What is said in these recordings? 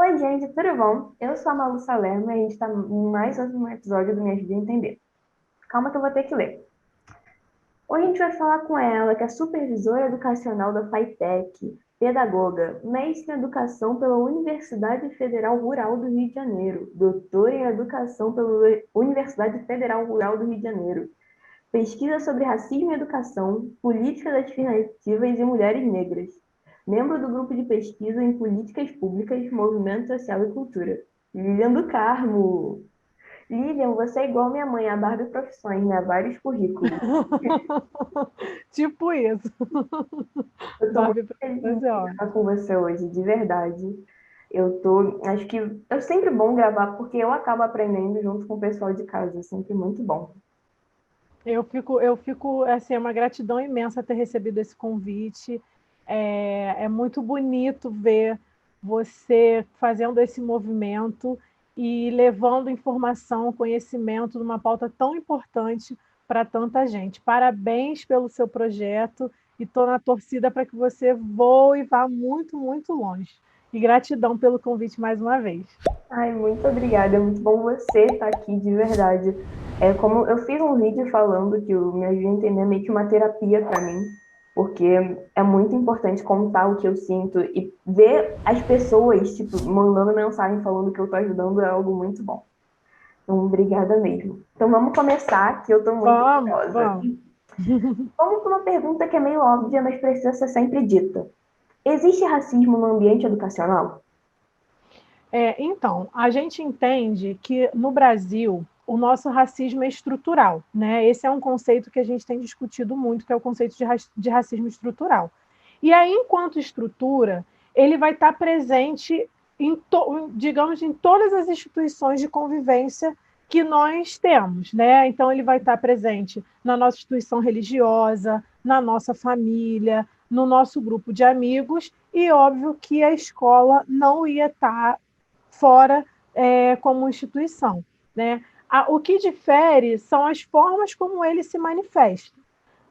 Oi, gente, tudo bom? Eu sou a Malu Salerno e a gente está em mais um episódio do Minha Vida Entender. Calma que eu vou ter que ler. Hoje a gente vai falar com ela, que é supervisora educacional da FATEC, pedagoga, mestre em educação pela Universidade Federal Rural do Rio de Janeiro, doutora em educação pela Universidade Federal Rural do Rio de Janeiro, pesquisa sobre racismo e educação, políticas afirmativas e mulheres negras. Membro do grupo de pesquisa em políticas públicas, movimento social e cultura. Lilian do Carmo. Lilian, você é igual minha mãe, a Barbie Profissões, né? Vários currículos. Tipo isso. Eu tô muito Barbie feliz Profissões é de estar ótimo. com você hoje, de verdade. Acho que é sempre bom gravar, porque eu acabo aprendendo junto com o pessoal de casa, é sempre muito bom. Eu fico, assim, é uma gratidão imensa ter recebido esse convite. É muito bonito ver você fazendo esse movimento e levando informação, conhecimento numa pauta tão importante para tanta gente. Parabéns pelo seu projeto e estou na torcida para que você voe e vá muito, muito longe. E gratidão pelo convite mais uma vez. Ai, muito obrigada. É muito bom você estar aqui, de verdade. É como eu fiz um vídeo falando que o Me Ajuda a Entender é meio que uma terapia para mim, porque é muito importante contar o que eu sinto e ver as pessoas, tipo, mandando mensagem falando que eu tô ajudando é algo muito bom. Então, obrigada mesmo. Então, vamos começar, que eu tô muito Vamos, curiosa. vamos. Vamos para uma pergunta que é meio óbvia, mas precisa ser sempre dita. Existe racismo no ambiente educacional? Então, a gente entende que no Brasil o nosso racismo é estrutural, né? Esse é um conceito que a gente tem discutido muito, que é o conceito de racismo estrutural. E aí, enquanto estrutura, ele vai estar presente digamos, em todas as instituições de convivência que nós temos, né? Então, ele vai estar presente na nossa instituição religiosa, na nossa família, no nosso grupo de amigos, e óbvio que a escola não ia estar fora como instituição. Né? O que difere são as formas como ele se manifesta.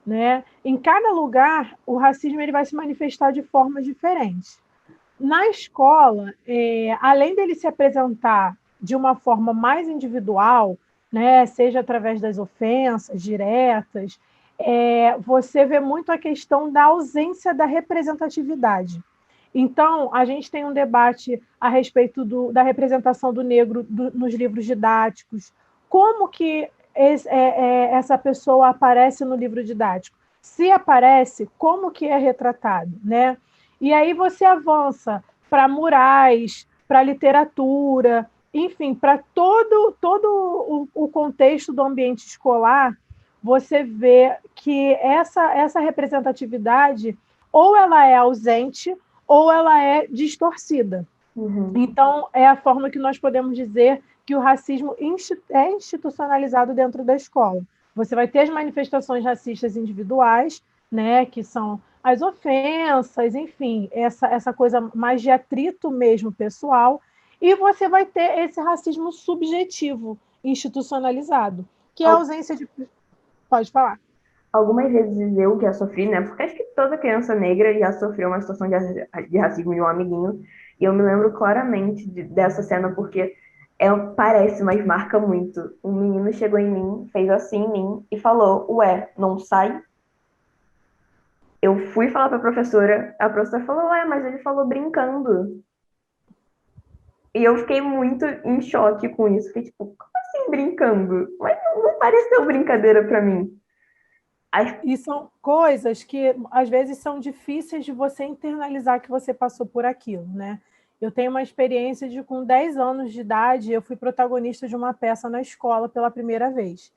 Né? Em cada lugar, o racismo ele vai se manifestar de formas diferentes. Na escola, além dele se apresentar de uma forma mais individual, né, seja através das ofensas diretas, você vê muito a questão da ausência da representatividade. Então, a gente tem um debate a respeito da representação do negro nos livros didáticos. Como que essa pessoa aparece no livro didático? Se aparece, como que é retratado? Né? E aí você avança para murais, para literatura, enfim, para todo o contexto do ambiente escolar, você vê que essa representatividade ou ela é ausente ou ela é distorcida. Uhum. Então, é a forma que nós podemos dizer que o racismo é institucionalizado dentro da escola. Você vai ter as manifestações racistas individuais, né, que são as ofensas, enfim, essa coisa mais de atrito mesmo pessoal, e você vai ter esse racismo subjetivo, institucionalizado, que é a ausência de... Pode falar. Algumas vezes eu que já sofri, né? Porque acho que toda criança negra já sofreu uma situação de racismo de um amiguinho. E eu me lembro claramente dessa cena porque parece, mas marca muito. Um menino chegou em mim, fez assim em mim e falou: Ué, não sai? Eu fui falar pra professora, a professora falou: Ué, mas ele falou brincando. E eu fiquei muito em choque com isso. Fiquei tipo, como assim brincando? Mas não pareceu brincadeira pra mim. As E são coisas que, às vezes, são difíceis de você internalizar que você passou por aquilo, né? Eu tenho uma experiência de, com 10 anos de idade, eu fui protagonista de uma peça na escola pela primeira vez.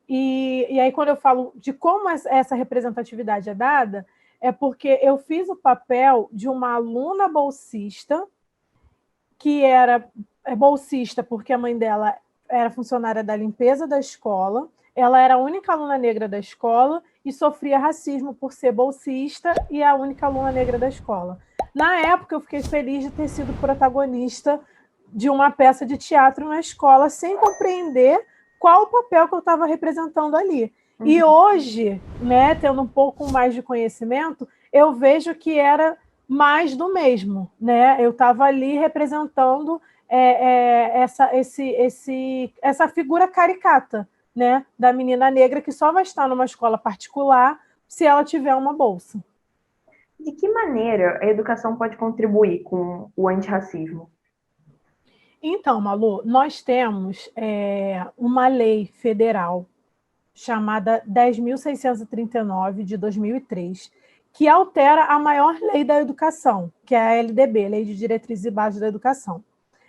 E aí, quando eu falo de como essa representatividade é dada, é porque eu fiz o papel de uma aluna bolsista, que era bolsista porque a mãe dela era funcionária da limpeza da escola, ela era a única aluna negra da escola e sofria racismo por ser bolsista e a única aluna negra da escola. Na época, eu fiquei feliz de ter sido protagonista de uma peça de teatro na escola, sem compreender qual o papel que eu estava representando ali. E Uhum. hoje, né, tendo um pouco mais de conhecimento, eu vejo que era mais do mesmo, né? Eu estava ali representando essa figura caricata, né, da menina negra que só vai estar numa escola particular se ela tiver uma bolsa. De que maneira a educação pode contribuir com o antirracismo? Então, Malu, nós temos uma lei federal chamada 10.639, de 2003, que altera a maior lei da educação, que é a LDB, Lei de Diretrizes e Bases da Educação.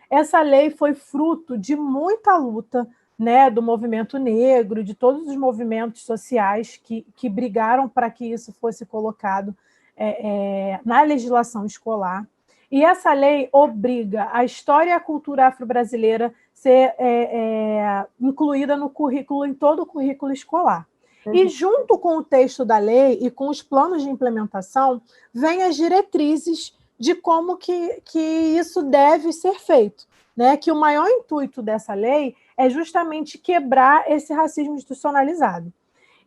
Essa lei foi fruto de muita luta, né, do movimento negro, de todos os movimentos sociais que brigaram para que isso fosse colocado na legislação escolar. E essa lei obriga a história e a cultura afro-brasileira ser incluída no currículo, em todo o currículo escolar. E junto com o texto da lei e com os planos de implementação, vêm as diretrizes de como que isso deve ser feito, né? Que o maior intuito dessa lei é justamente quebrar esse racismo institucionalizado.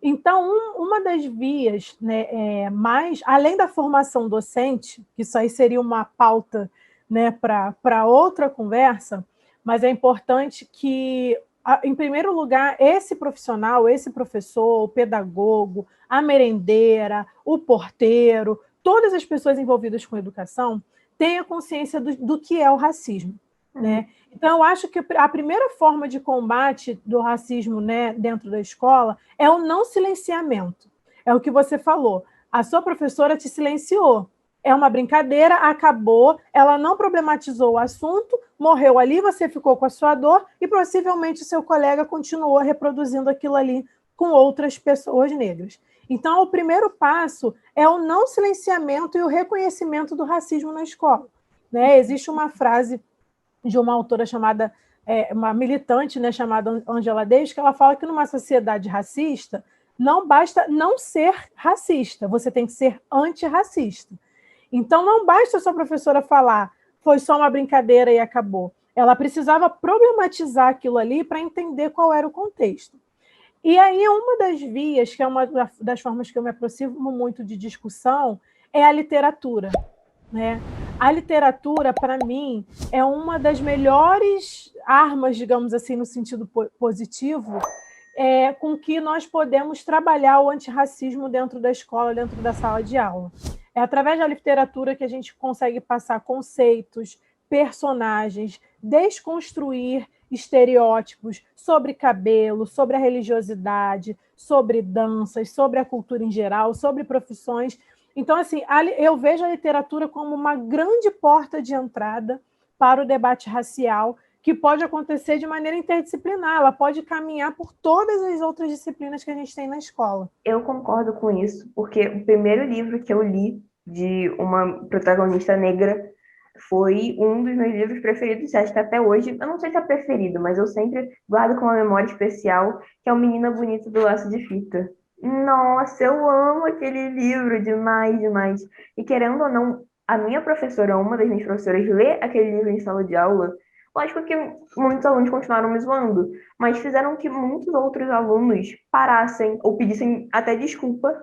Então, uma das vias, né, mais, além da formação docente, que isso aí seria uma pauta, né, para outra conversa, mas é importante que, em primeiro lugar, esse profissional, esse professor, o pedagogo, a merendeira, o porteiro, todas as pessoas envolvidas com educação tenham consciência do que é o racismo, né? Então, eu acho que a primeira forma de combate do racismo, né, dentro da escola é o não silenciamento. É o que você falou. A sua professora te silenciou. É uma brincadeira, acabou, ela não problematizou o assunto, morreu ali, você ficou com a sua dor e possivelmente o seu colega continuou reproduzindo aquilo ali com outras pessoas negras. Então, o primeiro passo é o não silenciamento e o reconhecimento do racismo na escola, né? Existe uma frase de uma autora chamada, uma militante, né, chamada Angela Davis, que ela fala que numa sociedade racista não basta não ser racista, você tem que ser antirracista. Então, não basta a sua professora falar foi só uma brincadeira e acabou. Ela precisava problematizar aquilo ali para entender qual era o contexto. E aí, uma das vias, que é uma das formas que eu me aproximo muito de discussão, é a literatura, né? A literatura, para mim, é uma das melhores armas, digamos assim, no sentido positivo, com que nós podemos trabalhar o antirracismo dentro da escola, dentro da sala de aula. É através da literatura que a gente consegue passar conceitos, personagens, desconstruir estereótipos sobre cabelo, sobre a religiosidade, sobre danças, sobre a cultura em geral, sobre profissões. Então, assim, eu vejo a literatura como uma grande porta de entrada para o debate racial, que pode acontecer de maneira interdisciplinar, ela pode caminhar por todas as outras disciplinas que a gente tem na escola. Eu concordo com isso, porque o primeiro livro que eu li de uma protagonista negra foi um dos meus livros preferidos, acho que até hoje, eu não sei se é preferido, mas eu sempre guardo com uma memória especial, que é o Menina Bonita do Laço de Fita. Nossa, eu amo aquele livro demais, demais. E querendo ou não, a minha professora, uma das minhas professoras, lê aquele livro em sala de aula. Lógico que muitos alunos continuaram me zoando, mas fizeram que muitos outros alunos parassem ou pedissem até desculpa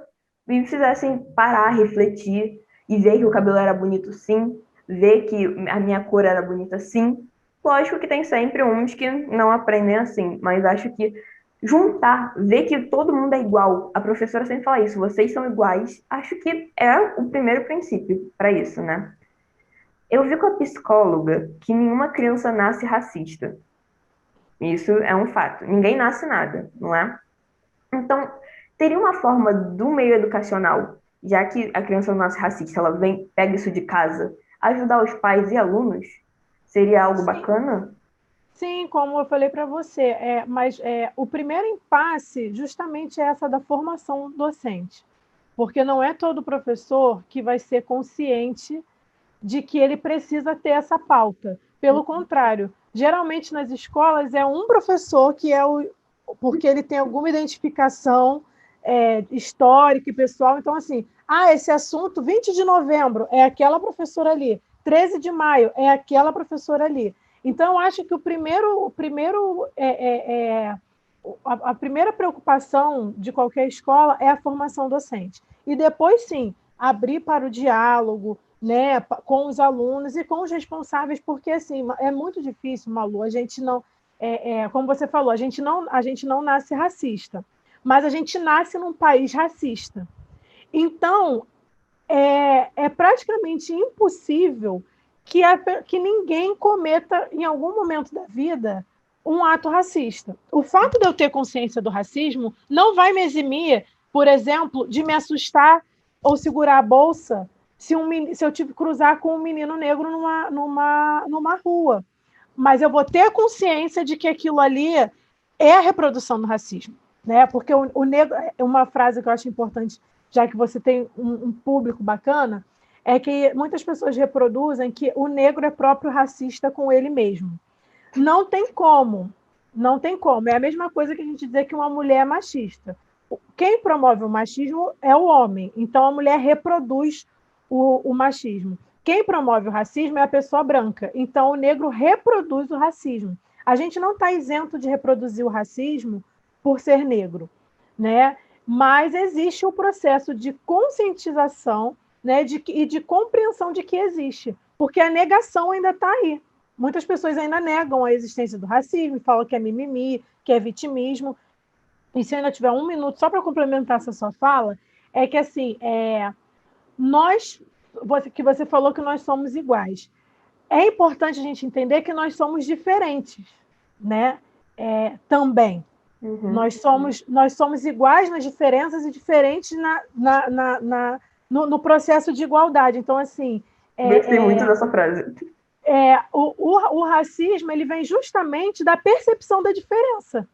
e fizessem parar, refletir e ver que o cabelo era bonito sim, ver que a minha cor era bonita sim. Lógico que tem sempre uns que não aprendem assim, mas acho que juntar, ver que todo mundo é igual, a professora sempre fala isso, vocês são iguais, acho que é o primeiro princípio para isso, né? Eu vi com a psicóloga que nenhuma criança nasce racista. Isso é um fato. Ninguém nasce nada, não é? Então, teria uma forma do meio educacional, já que a criança não nasce racista, ela vem, pega isso de casa, ajudar os pais e alunos? Seria algo bacana? Sim, como eu falei para você, mas o primeiro impasse justamente é essa da formação docente, porque não é todo professor que vai ser consciente de que ele precisa ter essa pauta. Pelo contrário, geralmente nas escolas é um professor que é porque ele tem alguma identificação histórica e pessoal. Então, assim, esse assunto, 20 de novembro, é aquela professora ali, 13 de maio, é aquela professora ali. Então, eu acho que a primeira preocupação de qualquer escola é a formação docente. E depois, sim, abrir para o diálogo, né, com os alunos e com os responsáveis, porque assim é muito difícil, Malu, a gente não, como você falou, a gente não nasce racista, mas a gente nasce num país racista. Então, é praticamente impossível que ninguém cometa, em algum momento da vida, um ato racista. O fato de eu ter consciência do racismo não vai me eximir, por exemplo, de me assustar ou segurar a bolsa se eu tive que cruzar com um menino negro numa rua. Mas eu vou ter a consciência de que aquilo ali é a reprodução do racismo. Né? Porque o negro, uma frase que eu acho importante, já que você tem um público bacana, é que muitas pessoas reproduzem que o negro é próprio racista com ele mesmo. Não tem como. Não tem como. É a mesma coisa que a gente dizer que uma mulher é machista. Quem promove o machismo é o homem. Então, a mulher reproduz o machismo. Quem promove o racismo é a pessoa branca. Então, o negro reproduz o racismo. A gente não está isento de reproduzir o racismo por ser negro, né? Mas existe o processo de conscientização, né, e de compreensão de que existe, porque a negação ainda está aí. Muitas pessoas ainda negam a existência do racismo, falam que é mimimi, que é vitimismo. E se eu ainda tiver um minuto só para complementar essa sua fala, é que assim, que você falou que nós somos iguais. É importante a gente entender que nós somos diferentes, né? Também. Uhum. Nós somos iguais nas diferenças e diferentes no processo de igualdade. Então, assim... Gostei muito dessa frase. O racismo ele vem justamente da percepção da diferença.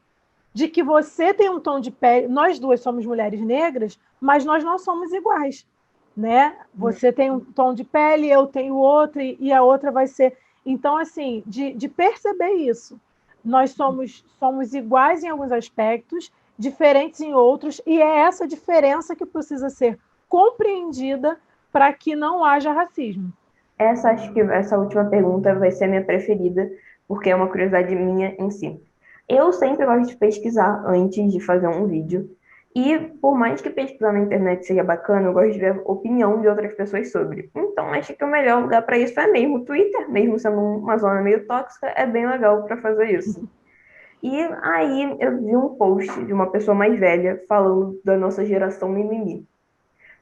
De que você tem um tom de pele... Nós duas somos mulheres negras, mas nós não somos iguais. Né? Você tem um tom de pele, eu tenho outro, e a outra vai ser... Então, assim, de perceber isso. Nós somos iguais em alguns aspectos, diferentes em outros, e é essa diferença que precisa ser compreendida para que não haja racismo. Acho que essa última pergunta vai ser a minha preferida, porque é uma curiosidade minha em si. Eu sempre gosto de pesquisar antes de fazer um vídeo, e por mais que pesquisar na internet seja bacana, eu gosto de ver a opinião de outras pessoas sobre. Então, acho que o melhor lugar para isso é mesmo o Twitter, mesmo sendo uma zona meio tóxica, é bem legal para fazer isso. E aí eu vi um post de uma pessoa mais velha falando da nossa geração mimimi.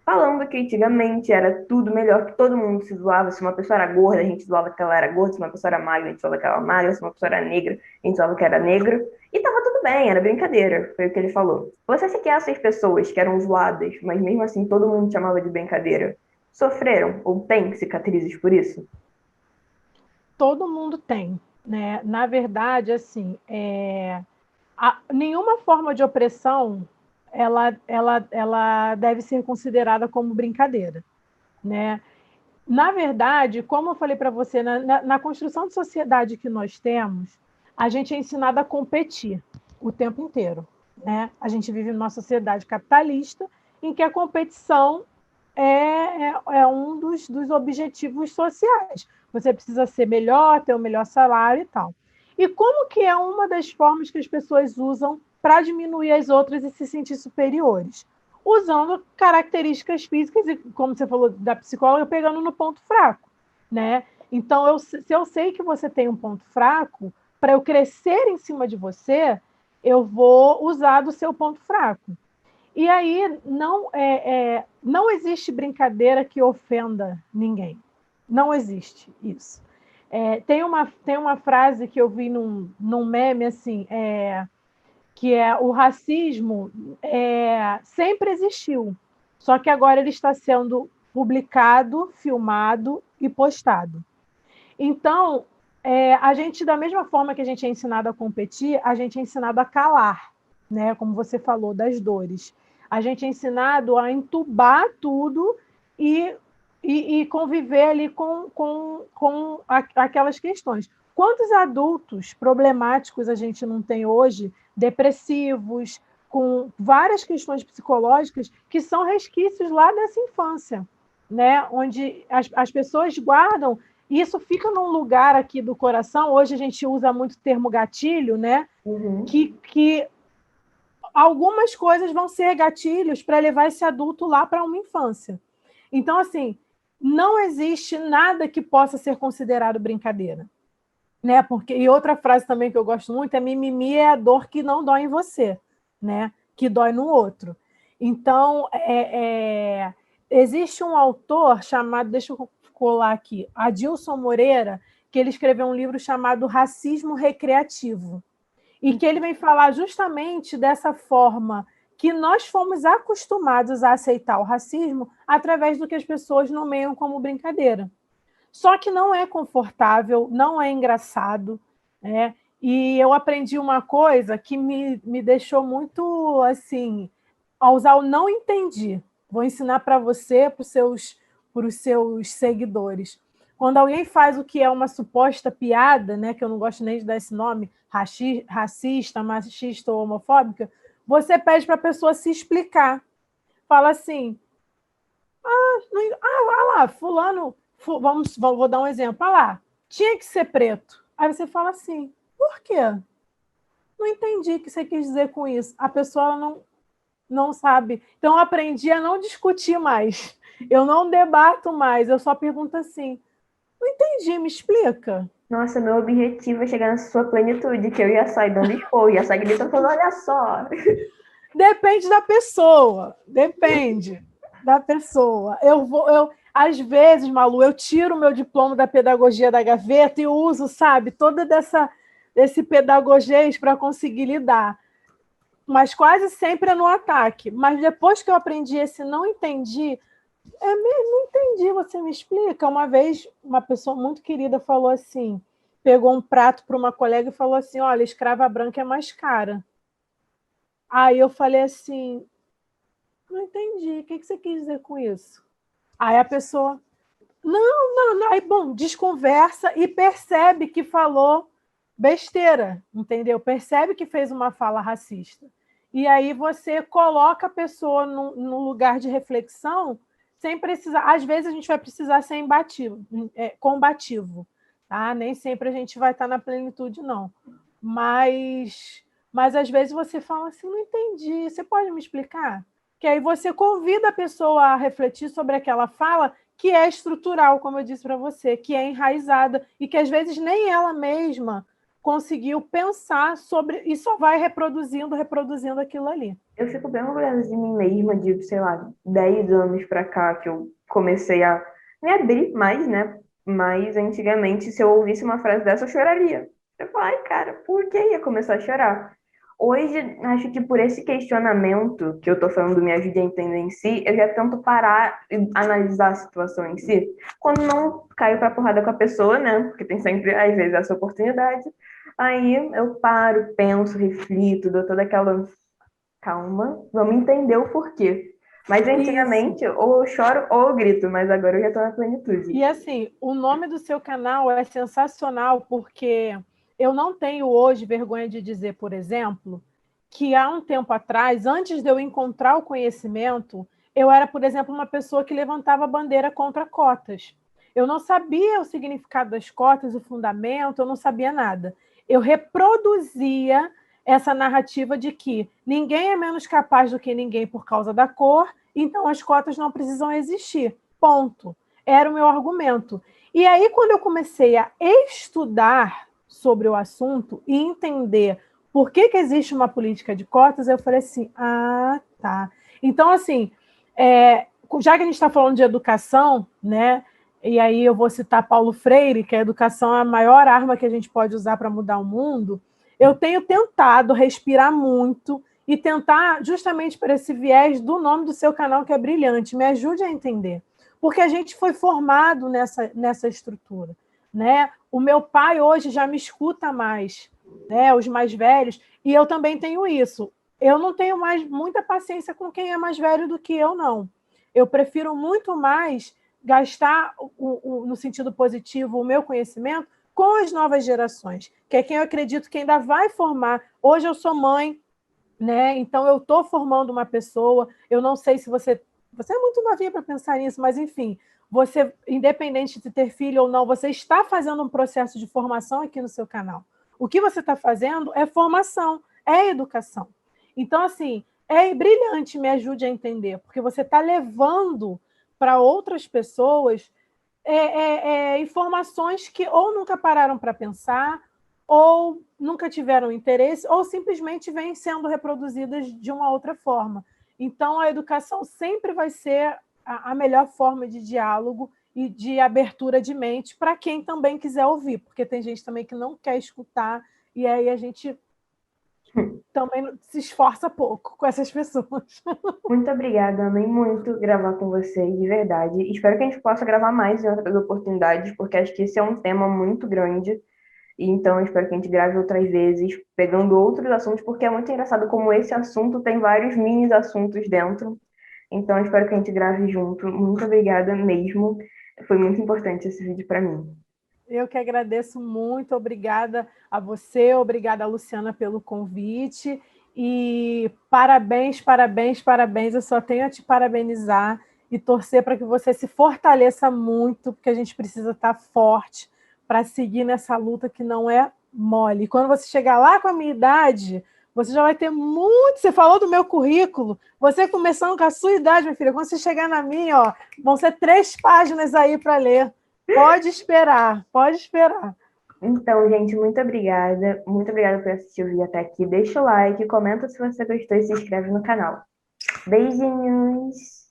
Falando que antigamente era tudo melhor, que todo mundo se zoava. Se uma pessoa era gorda, a gente zoava que ela era gorda. Se uma pessoa era magra, a gente zoava que ela era magra. Se uma pessoa era negra, a gente zoava que era negra. E tava tudo bem, era brincadeira. Foi o que ele falou. Você se que essas pessoas que eram zoadas, mas mesmo assim todo mundo chamava de brincadeira, sofreram ou têm cicatrizes por isso? Todo mundo tem, né? Na verdade, assim, nenhuma forma de opressão ela deve ser considerada como brincadeira, né? Na verdade, como eu falei para você, na construção de sociedade que nós temos, a gente é ensinado a competir o tempo inteiro, né? A gente vive numa sociedade capitalista em que a competição é um dos objetivos sociais. Você precisa ser melhor, ter o melhor salário e tal. E como que é uma das formas que as pessoas usam para diminuir as outras e se sentir superiores? Usando características físicas e, como você falou da psicóloga, pegando no ponto fraco, né? Então, se eu sei que você tem um ponto fraco, para eu crescer em cima de você, eu vou usar do seu ponto fraco. E aí não existe brincadeira que ofenda ninguém. Não existe isso. Tem uma frase que eu vi num meme assim, que é o racismo sempre existiu, só que agora ele está sendo publicado, filmado e postado. Então, a gente, da mesma forma que a gente é ensinado a competir, a gente é ensinado a calar, né? Como você falou, das dores. A gente é ensinado a entubar tudo e conviver ali com aquelas questões. Quantos adultos problemáticos a gente não tem hoje, depressivos, com várias questões psicológicas, que são resquícios lá dessa infância, né? Onde as pessoas guardam, e isso fica num lugar aqui do coração. Hoje a gente usa muito o termo gatilho, né? Uhum. Que algumas coisas vão ser gatilhos para levar esse adulto lá para uma infância. Então, assim, não existe nada que possa ser considerado brincadeira. Né? E outra frase também que eu gosto muito é: mimimi é a dor que não dói em você, né? Que dói no outro. Então, existe um autor chamado, deixa eu colar aqui, Adilson Moreira, que ele escreveu um livro chamado Racismo Recreativo, e que ele vem falar justamente dessa forma que nós fomos acostumados a aceitar o racismo através do que as pessoas nomeiam como brincadeira. Só que não é confortável, não é engraçado, né? E eu aprendi uma coisa que me deixou muito assim, a usar o não entendi. Vou ensinar para você, para os seus seguidores. Quando alguém faz o que é uma suposta piada, né, que eu não gosto nem de dar esse nome, racista, machista ou homofóbica, você pede para a pessoa se explicar. Fala assim: ah lá, fulano, vou dar um exemplo, ah lá, tinha que ser preto. Aí você fala assim: por quê? Não entendi o que você quis dizer com isso. A pessoa ela não sabe. Então, eu aprendi a não discutir mais. Eu não debato mais, eu só pergunto assim: não entendi, me explica. Nossa, meu objetivo é chegar na sua plenitude, que eu ia sair dando expor, ia sair gritando, falando, olha só. Depende da pessoa, depende da pessoa. Às vezes, Malu, eu tiro o meu diploma da pedagogia da gaveta e uso, sabe, toda esse pedagogês para conseguir lidar. Mas quase sempre é no ataque. Mas depois que eu aprendi esse não entendi, não entendi, você me explica? Uma vez, uma pessoa muito querida falou assim, pegou um prato para uma colega e falou assim: olha, escrava branca é mais cara. Aí eu falei assim: não entendi, o que você quis dizer com isso? Aí a pessoa, não. Aí, bom, desconversa e percebe que falou besteira, entendeu? Percebe que fez uma fala racista. E aí você coloca a pessoa no lugar de reflexão sem precisar. Às vezes a gente vai precisar ser combativo, tá? Nem sempre a gente vai estar na plenitude, não. Mas às vezes você fala assim: não entendi, você pode me explicar? Que aí você convida a pessoa a refletir sobre aquela fala que é estrutural, como eu disse para você, que é enraizada e que às vezes nem ela mesma conseguiu pensar sobre e só vai reproduzindo aquilo ali. Eu fico bem orgulhosa de mim mesma, de, sei lá, 10 anos pra cá, que eu comecei a me abrir mais, né? Mas antigamente, se eu ouvisse uma frase dessa, eu choraria. Eu falo, ai, cara, por que ia começar a chorar? Hoje, acho que por esse questionamento que eu tô falando Me Ajude a Entender em si, eu já tento parar e analisar a situação em si. Quando não caio pra porrada com a pessoa, né? Porque tem sempre, às vezes, essa oportunidade. Aí eu paro, penso, reflito, dou toda aquela calma, vamos entender o porquê. Mas Isso. antigamente, ou eu choro ou eu grito, mas agora eu já tô na plenitude. E assim, o nome do seu canal é sensacional, porque eu não tenho hoje vergonha de dizer, por exemplo, que há um tempo atrás, antes de eu encontrar o conhecimento, eu era, por exemplo, uma pessoa que levantava a bandeira contra cotas. Eu não sabia o significado das cotas, o fundamento, eu não sabia nada. Eu reproduzia essa narrativa de que ninguém é menos capaz do que ninguém por causa da cor, então as cotas não precisam existir. Ponto. Era o meu argumento. E aí, quando eu comecei a estudar sobre o assunto e entender por que existe uma política de cotas, eu falei assim: ah, tá. Então, assim, já que a gente está falando de educação, né? E aí eu vou citar Paulo Freire, que a educação é a maior arma que a gente pode usar para mudar o mundo. Eu tenho tentado respirar muito e tentar, justamente por esse viés do nome do seu canal, que é brilhante, me ajude a entender. Porque a gente foi formado nessa estrutura. Né? O meu pai hoje já me escuta mais, né? Os mais velhos, e eu também tenho isso. Eu não tenho mais muita paciência com quem é mais velho do que eu, não. Eu prefiro muito mais gastar, no sentido positivo, o meu conhecimento com as novas gerações, que é quem eu acredito que ainda vai formar. Hoje eu sou mãe, né? Então eu estou formando uma pessoa. Eu não sei se você é muito novinha para pensar nisso, mas enfim, você, independente de ter filho ou não, você está fazendo um processo de formação aqui no seu canal. O que você está fazendo é formação, é educação. Então, assim, é brilhante, me ajude a entender, porque você está levando para outras pessoas informações que ou nunca pararam para pensar, ou nunca tiveram interesse, ou simplesmente vêm sendo reproduzidas de uma outra forma. Então, a educação sempre vai ser a melhor forma de diálogo e de abertura de mente para quem também quiser ouvir, porque tem gente também que não quer escutar, e aí a gente também se esforça pouco com essas pessoas. Muito obrigada, amei muito gravar com você, de verdade. Espero que a gente possa gravar mais em outras oportunidades, porque acho que esse é um tema muito grande. E então, eu espero que a gente grave outras vezes, pegando outros assuntos, porque é muito engraçado como esse assunto tem vários mini assuntos dentro. Então, eu espero que a gente grave junto. Muito obrigada mesmo. Foi muito importante esse vídeo para mim. Eu que agradeço muito, obrigada a você, obrigada a Luciana pelo convite e parabéns, parabéns, parabéns. Eu só tenho a te parabenizar e torcer para que você se fortaleça muito, porque a gente precisa estar forte para seguir nessa luta que não é mole. Quando você chegar lá com a minha idade, você já vai ter muito. Você falou do meu currículo, você começando com a sua idade, minha filha. Quando você chegar na minha, ó, vão ser 3 páginas aí para ler. Pode esperar, pode esperar. Então, gente, muito obrigada. Muito obrigada por assistir o vídeo até aqui. Deixa o like, comenta se você gostou e se inscreve no canal. Beijinhos!